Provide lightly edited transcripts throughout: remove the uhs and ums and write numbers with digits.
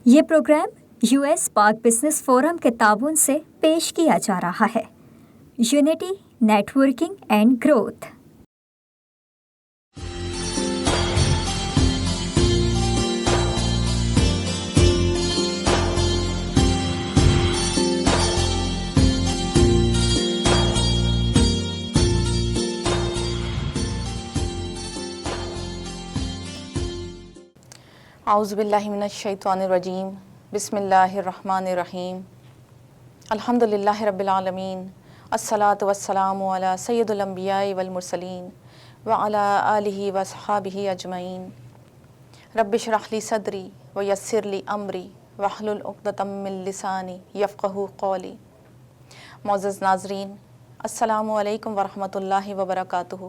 یہ programme US پاک business forum کے تعاون سے پیش کیا جا رہا ہے۔ Unity networking and growth. اعوذ باللہ من الشیطان الرجیم، بسم اللہ الرحمن الرحیم، الحمد للہ رب العالمین، الصلاۃ والسلام علی سید الانبیاء والمرسلین وعلی آلہ واصحابہ اجمعین۔ رب اشرح لی صدری ویسر لی امری واحلل عقدۃ من لسانی یفقہوا قولی۔ معزز ناظرین، السلام علیکم ورحمۃ اللہ وبرکاتہ۔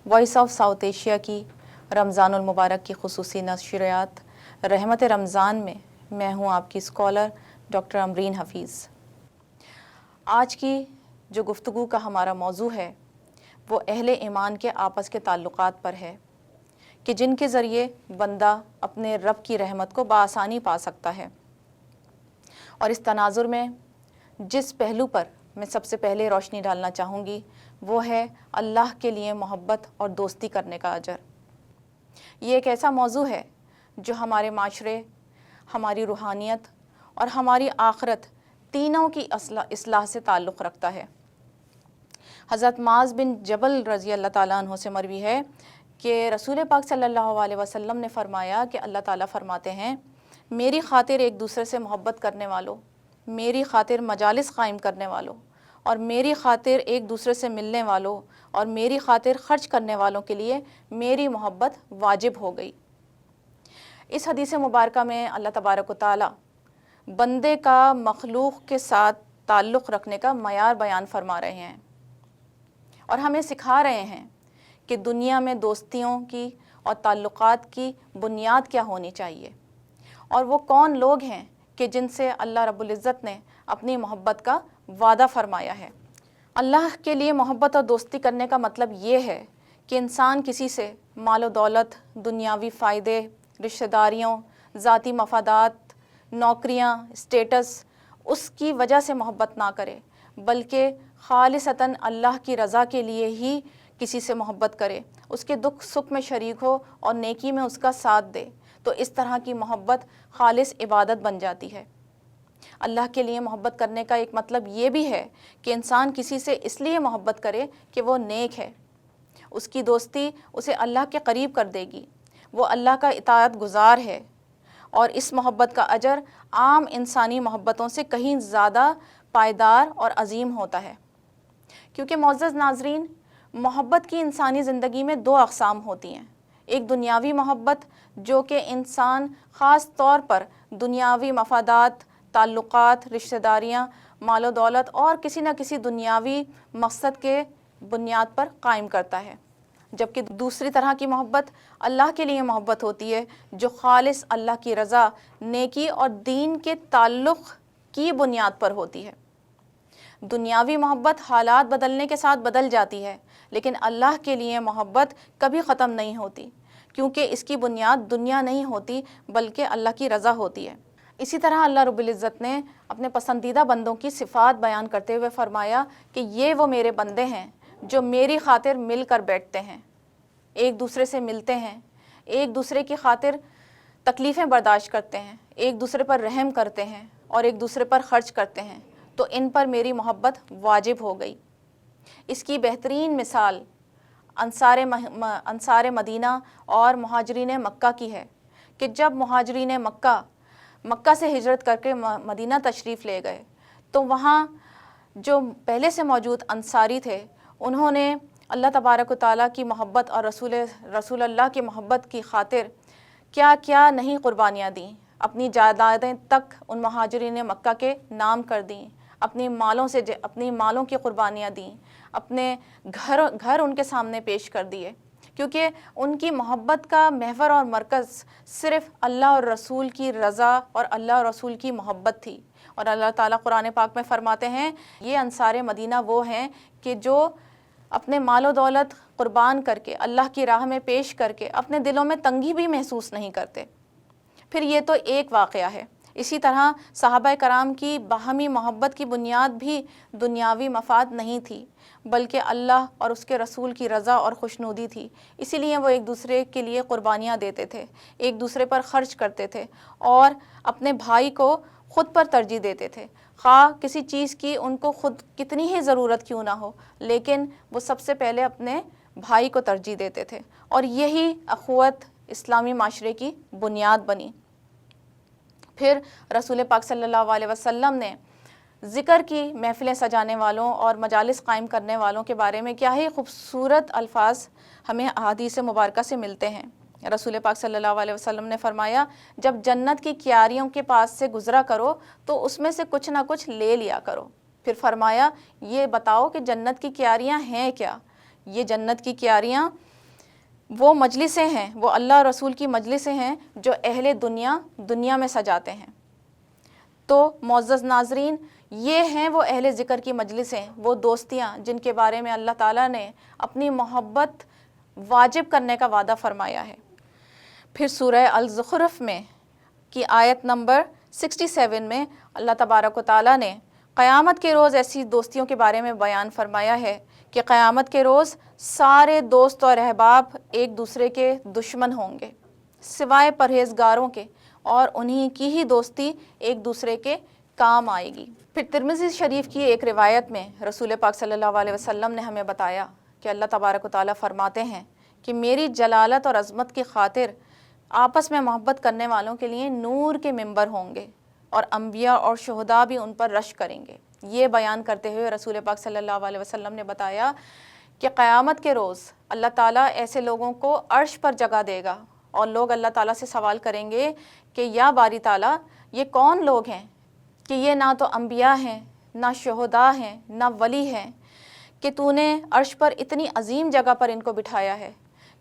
وائس آف ساؤتھ ایشیا کی رمضان المبارک کی خصوصی نشریات رحمت رمضان میں ہوں آپ کی اسکالر ڈاکٹر امرین حفیظ۔ آج کی جو گفتگو کا ہمارا موضوع ہے وہ اہل ایمان کے آپس کے تعلقات پر ہے کہ جن کے ذریعے بندہ اپنے رب کی رحمت کو بآسانی پا سکتا ہے۔ اور اس تناظر میں جس پہلو پر میں سب سے پہلے روشنی ڈالنا چاہوں گی وہ ہے اللہ کے لیے محبت اور دوستی کرنے کا اجر۔ یہ ایک ایسا موضوع ہے جو ہمارے معاشرے، ہماری روحانیت اور ہماری آخرت تینوں کی اصلاح سے تعلق رکھتا ہے۔ حضرت معاذ بن جبل رضی اللہ تعالیٰ عنہ سے مروی ہے کہ رسول پاک صلی اللہ علیہ وسلم نے فرمایا کہ اللہ تعالیٰ فرماتے ہیں، میری خاطر ایک دوسرے سے محبت کرنے والوں، میری خاطر مجالس قائم کرنے والوں اور میری خاطر ایک دوسرے سے ملنے والوں اور میری خاطر خرچ کرنے والوں کے لیے میری محبت واجب ہو گئی۔ اس حدیث مبارکہ میں اللہ تبارک و تعالیٰ بندے کا مخلوق کے ساتھ تعلق رکھنے کا معیار بیان فرما رہے ہیں اور ہمیں سکھا رہے ہیں کہ دنیا میں دوستیوں کی اور تعلقات کی بنیاد کیا ہونی چاہیے اور وہ کون لوگ ہیں کہ جن سے اللہ رب العزت نے اپنی محبت کا وعدہ فرمایا ہے۔ اللہ کے لیے محبت اور دوستی کرنے کا مطلب یہ ہے کہ انسان کسی سے مال و دولت، دنیاوی فائدے، رشتہ داریوں، ذاتی مفادات، نوکریاں، اسٹیٹس اس کی وجہ سے محبت نہ کرے بلکہ خالصتاً اللہ کی رضا کے لیے ہی کسی سے محبت کرے، اس کے دکھ سکھ میں شریک ہو اور نیکی میں اس کا ساتھ دے، تو اس طرح کی محبت خالص عبادت بن جاتی ہے۔ اللہ کے لیے محبت کرنے کا ایک مطلب یہ بھی ہے کہ انسان کسی سے اس لیے محبت کرے کہ وہ نیک ہے، اس کی دوستی اسے اللہ کے قریب کر دے گی، وہ اللہ کا اطاعت گزار ہے، اور اس محبت کا اجر عام انسانی محبتوں سے کہیں زیادہ پائیدار اور عظیم ہوتا ہے۔ کیونکہ معزز ناظرین، محبت کی انسانی زندگی میں دو اقسام ہوتی ہیں۔ ایک دنیاوی محبت جو کہ انسان خاص طور پر دنیاوی مفادات، تعلقات، رشتہ داریاں، مال و دولت اور کسی نہ کسی دنیاوی مقصد کے بنیاد پر قائم کرتا ہے، جبکہ دوسری طرح کی محبت اللہ کے لیے محبت ہوتی ہے جو خالص اللہ کی رضا، نیکی اور دین کے تعلق کی بنیاد پر ہوتی ہے۔ دنیاوی محبت حالات بدلنے کے ساتھ بدل جاتی ہے، لیکن اللہ کے لیے محبت کبھی ختم نہیں ہوتی کیونکہ اس کی بنیاد دنیا نہیں ہوتی بلکہ اللہ کی رضا ہوتی ہے۔ اسی طرح اللہ رب العزت نے اپنے پسندیدہ بندوں کی صفات بیان کرتے ہوئے فرمایا کہ یہ وہ میرے بندے ہیں جو میری خاطر مل کر بیٹھتے ہیں، ایک دوسرے سے ملتے ہیں، ایک دوسرے کی خاطر تکلیفیں برداشت کرتے ہیں، ایک دوسرے پر رحم کرتے ہیں اور ایک دوسرے پر خرچ کرتے ہیں، تو ان پر میری محبت واجب ہو گئی۔ اس کی بہترین مثال انصار مدینہ اور مہاجرین مکہ کی ہے کہ جب مہاجرین مکہ سے ہجرت کر کے مدینہ تشریف لے گئے تو وہاں جو پہلے سے موجود انصاری تھے انہوں نے اللہ تبارک و تعالیٰ کی محبت اور رسول اللہ کی محبت کی خاطر کیا کیا نہیں قربانیاں دیں، اپنی جائیدادیں تک ان مہاجرین مکہ کے نام کر دیں، اپنی مالوں کی قربانیاں دیں، اپنے گھر ان کے سامنے پیش کر دیے، کیونکہ ان کی محبت کا محور اور مرکز صرف اللہ اور رسول کی رضا اور اللہ اور رسول کی محبت تھی۔ اور اللہ تعالیٰ قرآن پاک میں فرماتے ہیں یہ انصار مدینہ وہ ہیں کہ جو اپنے مال و دولت قربان کر کے اللہ کی راہ میں پیش کر کے اپنے دلوں میں تنگی بھی محسوس نہیں کرتے۔ پھر یہ تو ایک واقعہ ہے۔ اسی طرح صحابہ کرام کی باہمی محبت کی بنیاد بھی دنیاوی مفاد نہیں تھی، بلکہ اللہ اور اس کے رسول کی رضا اور خوشنودی تھی۔ اسی لیے وہ ایک دوسرے کے لیے قربانیاں دیتے تھے، ایک دوسرے پر خرچ کرتے تھے اور اپنے بھائی کو خود پر ترجیح دیتے تھے، خواہ کسی چیز کی ان کو خود کتنی ہی ضرورت کیوں نہ ہو، لیکن وہ سب سے پہلے اپنے بھائی کو ترجیح دیتے تھے، اور یہی اخوت اسلامی معاشرے کی بنیاد بنی۔ پھر رسول پاک صلی اللہ علیہ وسلم نے ذکر کی محفلیں سجانے والوں اور مجالس قائم کرنے والوں کے بارے میں کیا ہی خوبصورت الفاظ ہمیں احادیث مبارکہ سے ملتے ہیں۔ رسول پاک صلی اللہ علیہ وسلم نے فرمایا، جب جنت کی کیاریوں کے پاس سے گزرا کرو تو اس میں سے کچھ نہ کچھ لے لیا کرو۔ پھر فرمایا، یہ بتاؤ کہ جنت کی کیاریاں ہیں کیا؟ یہ جنت کی کیاریاں وہ مجلسیں ہیں، وہ اللہ رسول کی مجلسیں ہیں جو اہل دنیا میں سجاتے ہیں۔ تو معزز ناظرین، یہ ہیں وہ اہل ذکر کی مجلسیں، وہ دوستیاں جن کے بارے میں اللہ تعالیٰ نے اپنی محبت واجب کرنے کا وعدہ فرمایا ہے۔ پھر سورہ الزخرف میں کی آیت نمبر 67 میں اللہ تبارک و تعالیٰ نے قیامت کے روز ایسی دوستیوں کے بارے میں بیان فرمایا ہے کہ قیامت کے روز سارے دوست اور احباب ایک دوسرے کے دشمن ہوں گے سوائے پرہیزگاروں کے، اور انہی کی ہی دوستی ایک دوسرے کے کام آئے گی۔ پھر ترمذی شریف کی ایک روایت میں رسول پاک صلی اللہ علیہ وسلم نے ہمیں بتایا کہ اللہ تبارک و تعالیٰ فرماتے ہیں کہ میری جلالت اور عظمت کی خاطر آپس میں محبت کرنے والوں کے لیے نور کے ممبر ہوں گے، اور انبیاء اور شہداء بھی ان پر رش کریں گے۔ یہ بیان کرتے ہوئے رسول پاک صلی اللہ علیہ وسلم نے بتایا کہ قیامت کے روز اللہ تعالیٰ ایسے لوگوں کو عرش پر جگہ دے گا، اور لوگ اللہ تعالیٰ سے سوال کریں گے کہ یا باری تعالیٰ، یہ کون لوگ ہیں کہ یہ نہ تو انبیاء ہیں، نہ شہداء ہیں، نہ ولی ہیں، کہ تو نے عرش پر اتنی عظیم جگہ پر ان کو بٹھایا ہے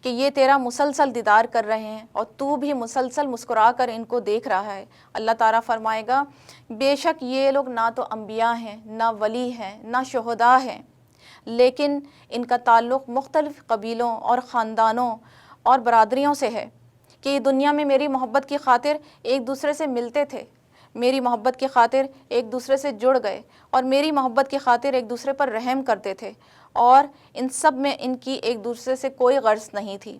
کہ یہ تیرا مسلسل دیدار کر رہے ہیں، اور تو بھی مسلسل مسکرا کر ان کو دیکھ رہا ہے۔ اللہ تعالیٰ فرمائے گا، بے شک یہ لوگ نہ تو انبیاء ہیں، نہ ولی ہیں، نہ شہداء ہیں، لیکن ان کا تعلق مختلف قبیلوں اور خاندانوں اور برادریوں سے ہے، کہ یہ دنیا میں میری محبت کی خاطر ایک دوسرے سے ملتے تھے، میری محبت کی خاطر ایک دوسرے سے جڑ گئے، اور میری محبت کی خاطر ایک دوسرے پر رحم کرتے تھے، اور ان سب میں ان کی ایک دوسرے سے کوئی غرض نہیں تھی،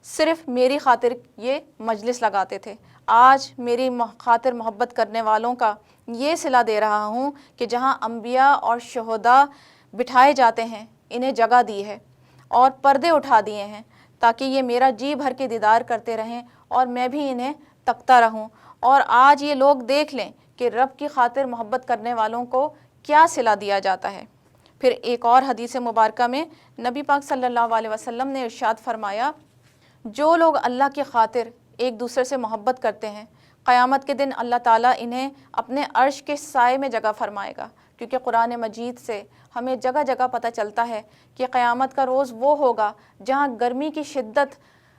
صرف میری خاطر یہ مجلس لگاتے تھے۔ آج میری خاطر محبت کرنے والوں کا یہ صلہ دے رہا ہوں کہ جہاں انبیاء اور شہداء بٹھائے جاتے ہیں انہیں جگہ دی ہے اور پردے اٹھا دیے ہیں، تاکہ یہ میرا جی بھر کے دیدار کرتے رہیں اور میں بھی انہیں تکتا رہوں، اور آج یہ لوگ دیکھ لیں کہ رب کی خاطر محبت کرنے والوں کو کیا صلہ دیا جاتا ہے۔ پھر ایک اور حدیث مبارکہ میں نبی پاک صلی اللہ علیہ وسلم نے ارشاد فرمایا، جو لوگ اللہ کی خاطر ایک دوسرے سے محبت کرتے ہیں، قیامت کے دن اللہ تعالیٰ انہیں اپنے عرش کے سائے میں جگہ فرمائے گا، کیونکہ قرآن مجید سے ہمیں جگہ جگہ پتہ چلتا ہے کہ قیامت کا روز وہ ہوگا جہاں گرمی کی شدت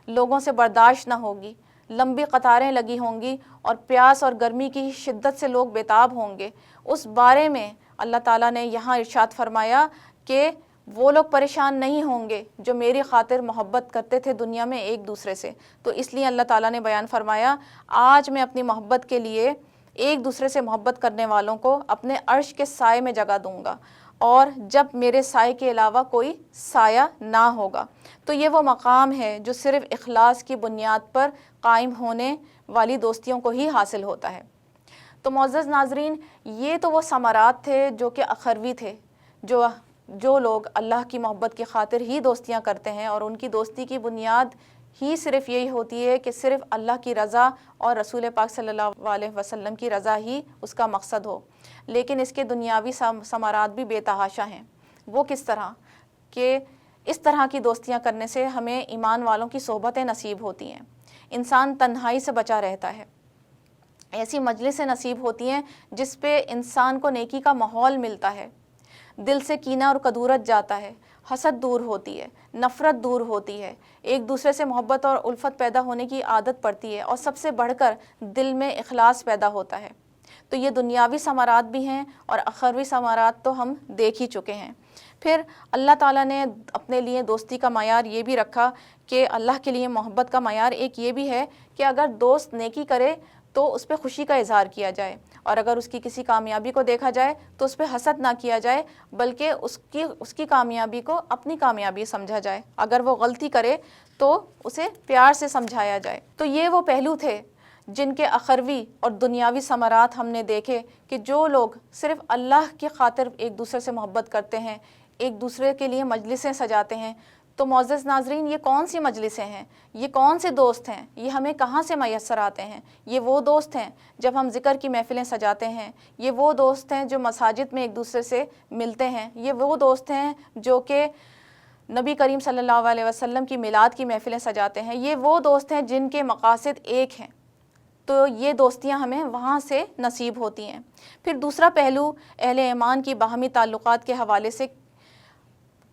لوگوں سے برداشت نہ ہوگی، لمبی قطاریں لگی ہوں گی، اور پیاس اور گرمی کی شدت سے لوگ بیتاب ہوں گے۔ اس بارے میں اللہ تعالیٰ نے یہاں ارشاد فرمایا کہ وہ لوگ پریشان نہیں ہوں گے جو میری خاطر محبت کرتے تھے دنیا میں ایک دوسرے سے۔ تو اس لیے اللہ تعالیٰ نے بیان فرمایا، آج میں اپنی محبت کے لیے ایک دوسرے سے محبت کرنے والوں کو اپنے عرش کے سائے میں جگہ دوں گا، اور جب میرے سائے کے علاوہ کوئی سایہ نہ ہوگا۔ تو یہ وہ مقام ہے جو صرف اخلاص کی بنیاد پر قائم ہونے والی دوستیوں کو ہی حاصل ہوتا ہے۔ تو معزز ناظرین، یہ تو وہ ثمرات تھے جو کہ اخروی تھے، جو لوگ اللہ کی محبت کی خاطر ہی دوستیاں کرتے ہیں، اور ان کی دوستی کی بنیاد ہی صرف یہی ہوتی ہے کہ صرف اللہ کی رضا اور رسول پاک صلی اللہ علیہ وسلم کی رضا ہی اس کا مقصد ہو۔ لیکن اس کے دنیاوی ثمرات بھی بے تحاشا ہیں۔ وہ کس طرح کہ اس طرح کی دوستیاں کرنے سے ہمیں ایمان والوں کی صحبتیں نصیب ہوتی ہیں، انسان تنہائی سے بچا رہتا ہے، ایسی مجلسیں نصیب ہوتی ہیں جس پہ انسان کو نیکی کا ماحول ملتا ہے، دل سے کینہ اور کدورت جاتا ہے، حسد دور ہوتی ہے، نفرت دور ہوتی ہے، ایک دوسرے سے محبت اور الفت پیدا ہونے کی عادت پڑتی ہے، اور سب سے بڑھ کر دل میں اخلاص پیدا ہوتا ہے۔ تو یہ دنیاوی ثمرات بھی ہیں، اور اخروی ثمرات تو ہم دیکھ ہی چکے ہیں۔ پھر اللہ تعالیٰ نے اپنے لیے دوستی کا معیار یہ بھی رکھا کہ اللہ کے لیے محبت کا معیار ایک یہ بھی ہے کہ اگر دوست نیکی کرے تو اس پہ خوشی کا اظہار کیا جائے، اور اگر اس کی کسی کامیابی کو دیکھا جائے تو اس پہ حسد نہ کیا جائے، بلکہ اس کی کامیابی کو اپنی کامیابی سمجھا جائے، اگر وہ غلطی کرے تو اسے پیار سے سمجھایا جائے۔ تو یہ وہ پہلو تھے جن کے اخروی اور دنیاوی ثمرات ہم نے دیکھے کہ جو لوگ صرف اللہ کی خاطر ایک دوسرے سے محبت کرتے ہیں، ایک دوسرے کے لیے مجلسیں سجاتے ہیں۔ تو معزز ناظرین، یہ کون سی مجلسیں ہیں؟ یہ کون سے دوست ہیں؟ یہ ہمیں کہاں سے میسر آتے ہیں؟ یہ وہ دوست ہیں جب ہم ذکر کی محفلیں سجاتے ہیں، یہ وہ دوست ہیں جو مساجد میں ایک دوسرے سے ملتے ہیں، یہ وہ دوست ہیں جو کہ نبی کریم صلی اللہ علیہ وسلم کی میلاد کی محفلیں سجاتے ہیں، یہ وہ دوست ہیں جن کے مقاصد ایک ہیں۔ تو یہ دوستیاں ہمیں وہاں سے نصیب ہوتی ہیں۔ پھر دوسرا پہلو اہل ایمان کی باہمی تعلقات کے حوالے سے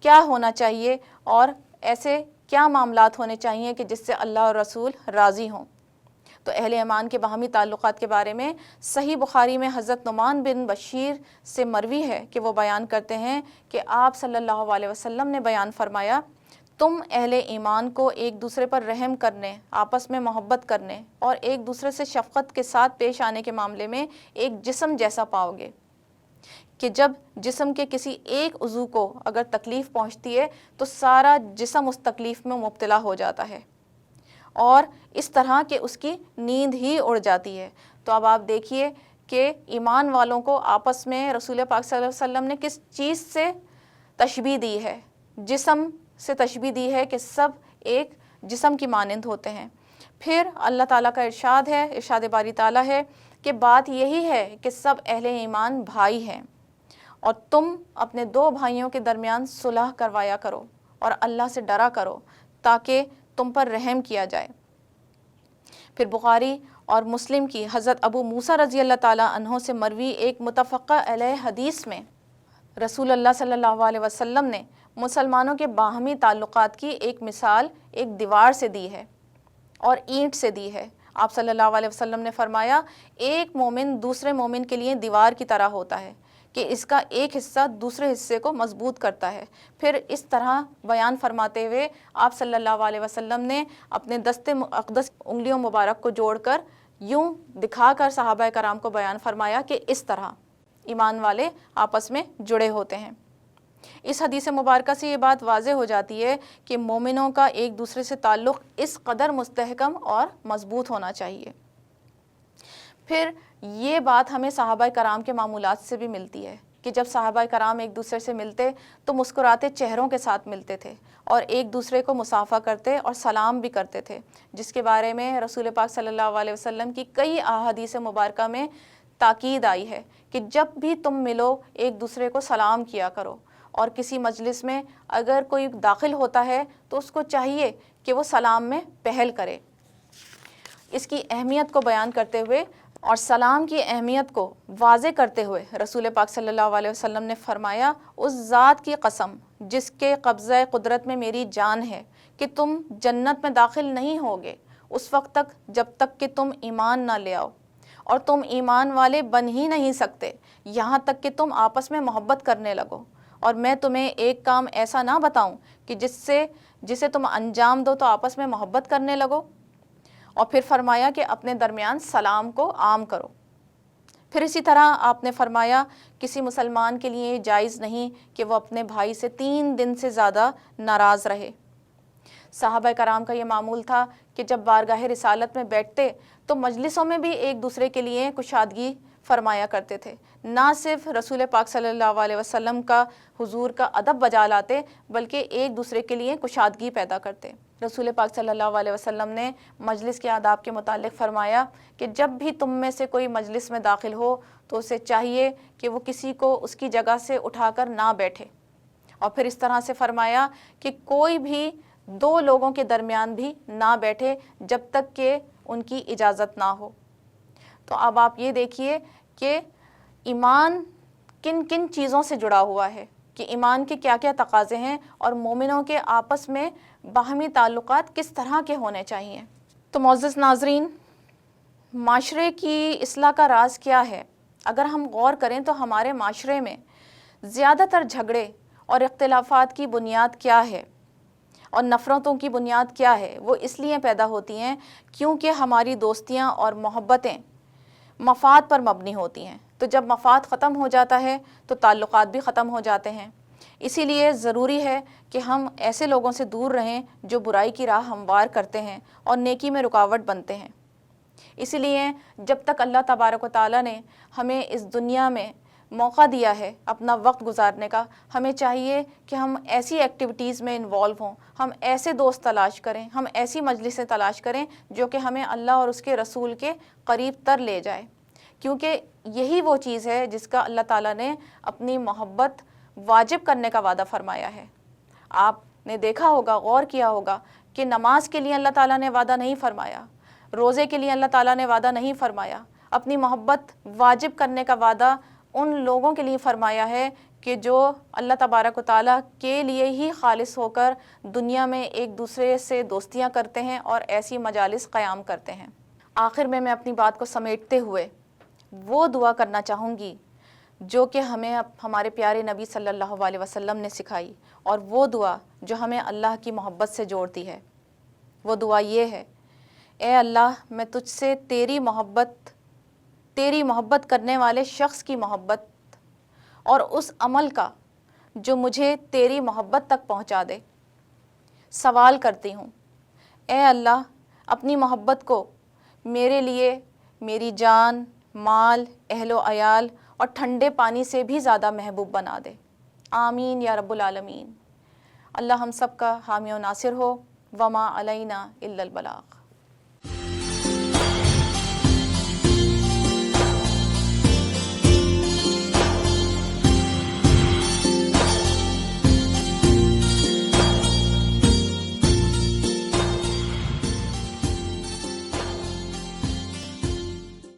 کیا ہونا چاہیے اور ایسے کیا معاملات ہونے چاہیے کہ جس سے اللہ اور رسول راضی ہوں۔ تو اہل ایمان کے باہمی تعلقات کے بارے میں صحیح بخاری میں حضرت نعمان بن بشیر سے مروی ہے کہ وہ بیان کرتے ہیں کہ آپ صلی اللہ علیہ وسلم نے بیان فرمایا، تم اہل ایمان کو ایک دوسرے پر رحم کرنے، آپس میں محبت کرنے اور ایک دوسرے سے شفقت کے ساتھ پیش آنے کے معاملے میں ایک جسم جیسا پاؤ گے کہ جب جسم کے کسی ایک عضو کو اگر تکلیف پہنچتی ہے تو سارا جسم اس تکلیف میں مبتلا ہو جاتا ہے، اور اس طرح کہ اس کی نیند ہی اڑ جاتی ہے۔ تو اب آپ دیکھیے کہ ایمان والوں کو آپس میں رسول پاک صلی اللہ علیہ وسلم نے کس چیز سے تشبیہ دی ہے؟ جسم سے تشبیہ دی ہے کہ سب ایک جسم کی مانند ہوتے ہیں۔ پھر اللہ تعالیٰ کا ارشاد ہے، ارشاد باری تعالیٰ ہے کہ بات یہی ہے کہ سب اہل ایمان بھائی ہیں، اور تم اپنے دو بھائیوں کے درمیان صلح کروایا کرو اور اللہ سے ڈرا کرو تاکہ تم پر رحم کیا جائے۔ پھر بخاری اور مسلم کی حضرت ابو موسیٰ رضی اللہ تعالیٰ عنہ سے مروی ایک متفقہ علیہ حدیث میں رسول اللہ صلی اللہ علیہ وسلم نے مسلمانوں کے باہمی تعلقات کی ایک مثال ایک دیوار سے دی ہے اور اینٹ سے دی ہے۔ آپ صلی اللہ علیہ وسلم نے فرمایا، ایک مومن دوسرے مومن کے لیے دیوار کی طرح ہوتا ہے کہ اس کا ایک حصہ دوسرے حصے کو مضبوط کرتا ہے۔ پھر اس طرح بیان فرماتے ہوئے آپ صلی اللہ علیہ وسلم نے اپنے دست اقدس انگلیوں مبارک کو جوڑ کر یوں دکھا کر صحابہ کرام کو بیان فرمایا کہ اس طرح ایمان والے آپس میں جڑے ہوتے ہیں۔ اس حدیث مبارکہ سے یہ بات واضح ہو جاتی ہے کہ مومنوں کا ایک دوسرے سے تعلق اس قدر مستحکم اور مضبوط ہونا چاہیے۔ پھر یہ بات ہمیں صحابہ کرام کے معمولات سے بھی ملتی ہے کہ جب صحابہ کرام ایک دوسرے سے ملتے تو مسکراتے چہروں کے ساتھ ملتے تھے اور ایک دوسرے کو مصافحہ کرتے اور سلام بھی کرتے تھے، جس کے بارے میں رسول پاک صلی اللہ علیہ وسلم کی کئی احادیث مبارکہ میں تاکید آئی ہے کہ جب بھی تم ملو ایک دوسرے کو سلام کیا کرو، اور کسی مجلس میں اگر کوئی داخل ہوتا ہے تو اس کو چاہیے کہ وہ سلام میں پہل کرے۔ اس کی اہمیت کو بیان کرتے ہوئے اور سلام کی اہمیت کو واضح کرتے ہوئے رسول پاک صلی اللہ علیہ وسلم نے فرمایا، اس ذات کی قسم جس کے قبضہ قدرت میں میری جان ہے کہ تم جنت میں داخل نہیں ہوگے اس وقت تک جب تک کہ تم ایمان نہ لے آؤ، اور تم ایمان والے بن ہی نہیں سکتے یہاں تک کہ تم آپس میں محبت کرنے لگو، اور میں تمہیں ایک کام ایسا نہ بتاؤں کہ جسے تم انجام دو تو آپس میں محبت کرنے لگو۔ اور پھر فرمایا کہ اپنے درمیان سلام کو عام کرو۔ پھر اسی طرح آپ نے فرمایا، کسی مسلمان کے لیے جائز نہیں کہ وہ اپنے بھائی سے 3 دن سے زیادہ ناراض رہے۔ صحابہ کرام کا یہ معمول تھا کہ جب بارگاہ رسالت میں بیٹھتے تو مجلسوں میں بھی ایک دوسرے کے لیے کشادگی فرمایا کرتے تھے، نہ صرف رسول پاک صلی اللہ علیہ وسلم کا حضور کا ادب بجا لاتے بلکہ ایک دوسرے کے لیے کشادگی پیدا کرتے۔ رسول پاک صلی اللہ علیہ وسلم نے مجلس کے آداب کے متعلق فرمایا کہ جب بھی تم میں سے کوئی مجلس میں داخل ہو تو اسے چاہیے کہ وہ کسی کو اس کی جگہ سے اٹھا کر نہ بیٹھے، اور پھر اس طرح سے فرمایا کہ کوئی بھی 2 لوگوں کے درمیان بھی نہ بیٹھے جب تک کہ ان کی اجازت نہ ہو۔ تو اب آپ یہ دیکھیے کہ ایمان کن کن چیزوں سے جڑا ہوا ہے، کہ ایمان کے کیا کیا تقاضے ہیں اور مومنوں کے آپس میں باہمی تعلقات کس طرح کے ہونے چاہیے۔ تو معزز ناظرین، معاشرے کی اصلاح کا راز کیا ہے؟ اگر ہم غور کریں تو ہمارے معاشرے میں زیادہ تر جھگڑے اور اختلافات کی بنیاد کیا ہے اور نفرتوں کی بنیاد کیا ہے، وہ اس لیے پیدا ہوتی ہیں کیونکہ ہماری دوستیاں اور محبتیں مفاد پر مبنی ہوتی ہیں۔ تو جب مفاد ختم ہو جاتا ہے تو تعلقات بھی ختم ہو جاتے ہیں۔ اسی لیے ضروری ہے کہ ہم ایسے لوگوں سے دور رہیں جو برائی کی راہ ہموار کرتے ہیں اور نیکی میں رکاوٹ بنتے ہیں۔ اسی لیے جب تک اللہ تبارک و تعالیٰ نے ہمیں اس دنیا میں موقع دیا ہے اپنا وقت گزارنے کا، ہمیں چاہیے کہ ہم ایسی ایکٹیویٹیز میں انوالو ہوں، ہم ایسے دوست تلاش کریں، ہم ایسی مجلسیں تلاش کریں جو کہ ہمیں اللہ اور اس کے رسول کے قریب تر لے جائے، کیونکہ یہی وہ چیز ہے جس کا اللہ تعالیٰ نے اپنی محبت واجب کرنے کا وعدہ فرمایا ہے۔ آپ نے دیکھا ہوگا، غور کیا ہوگا کہ نماز کے لیے اللہ تعالیٰ نے وعدہ نہیں فرمایا، روزے کے لیے اللہ تعالیٰ نے وعدہ نہیں فرمایا، اپنی محبت واجب کرنے کا وعدہ ان لوگوں کے لیے فرمایا ہے کہ جو اللہ تبارک و تعالیٰ کے لیے ہی خالص ہو کر دنیا میں ایک دوسرے سے دوستیاں کرتے ہیں اور ایسی مجالس قیام کرتے ہیں۔ آخر میں اپنی بات کو سمیٹتے ہوئے وہ دعا کرنا چاہوں گی جو کہ ہمیں ہمارے پیارے نبی صلی اللہ علیہ وسلم نے سکھائی، اور وہ دعا جو ہمیں اللہ کی محبت سے جوڑتی ہے۔ وہ دعا یہ ہے: اے اللہ، میں تجھ سے تیری محبت کرنے والے شخص کی محبت اور اس عمل کا جو مجھے تیری محبت تک پہنچا دے سوال کرتی ہوں۔ اے اللہ، اپنی محبت کو میرے لیے میری جان، مال، اہل و عیال اور ٹھنڈے پانی سے بھی زیادہ محبوب بنا دے۔ آمین یا رب العالمین۔ اللہ ہم سب کا حامی و ناصر ہو۔ وما علینا الا البلاغ۔